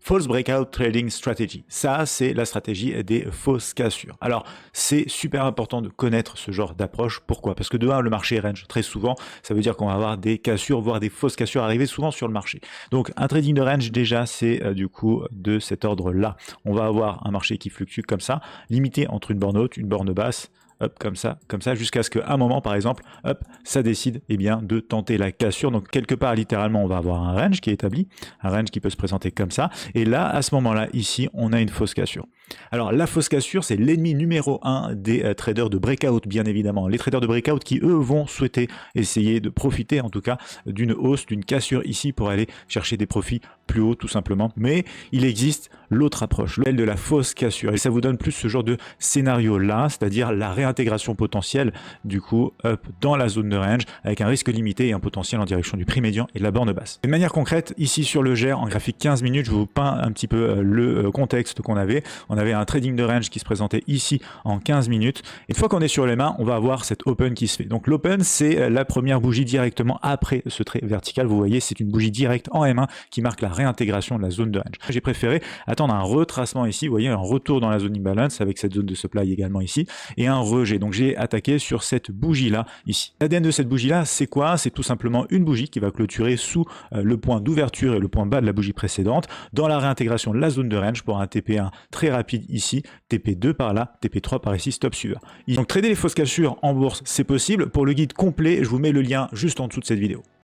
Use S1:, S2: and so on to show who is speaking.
S1: False Breakout Trading Strategy. Ça, c'est la stratégie des fausses cassures. Alors, c'est super important de connaître ce genre d'approche. Pourquoi? Parce que de un, le marché range très souvent, ça veut dire qu'on va avoir des cassures, voire des fausses cassures arriver souvent sur le marché. Donc, un trading de range, déjà, c'est du coup de cet ordre-là. On va avoir un marché qui fluctue comme ça, limité entre une borne haute, une borne basse, hop, comme ça, jusqu'à ce qu'à un moment, par exemple, hop, ça décide eh bien, de tenter la cassure. Donc, quelque part, littéralement, on va avoir un range qui est établi, un range qui peut se présenter comme ça. Et là, à ce moment-là, ici, on a une fausse cassure. Alors, la fausse cassure, c'est l'ennemi numéro 1 des traders de breakout, bien évidemment. Les traders de breakout qui, eux, vont souhaiter essayer de profiter, en tout cas, d'une hausse, d'une cassure ici pour aller chercher des profits plus hauts, tout simplement. Mais il existe l'autre approche, celle de la fausse cassure. Et ça vous donne plus ce genre de scénario-là, c'est-à-dire la réintégration potentielle, du coup, up dans la zone de range, avec un risque limité et un potentiel en direction du prix médian et de la borne basse. De manière concrète, ici sur le GER, en graphique 15 minutes, je vous peins un petit peu le contexte qu'on avait. On avait un trading de range qui se présentait ici en 15 minutes. Et une fois qu'on est sur les mains, on va avoir cette open qui se fait. Donc l'open, c'est la première bougie directement après ce trait vertical. Vous voyez, c'est une bougie directe en M1 qui marque la réintégration de la zone de range. J'ai préféré attendre un retracement ici. Vous voyez, un retour dans la zone imbalance avec cette zone de supply également ici et un rejet. Donc j'ai attaqué sur cette bougie-là ici. L'ADN de cette bougie-là, c'est quoi? C'est tout simplement une bougie qui va clôturer sous le point d'ouverture et le point bas de la bougie précédente dans la réintégration de la zone de range pour un TP1 très rapide ici, TP2 par là, TP3 par ici, stop suiveur. Donc trader les fausses cassures en bourse, c'est possible. Pour le guide complet, je vous mets le lien juste en dessous de cette vidéo.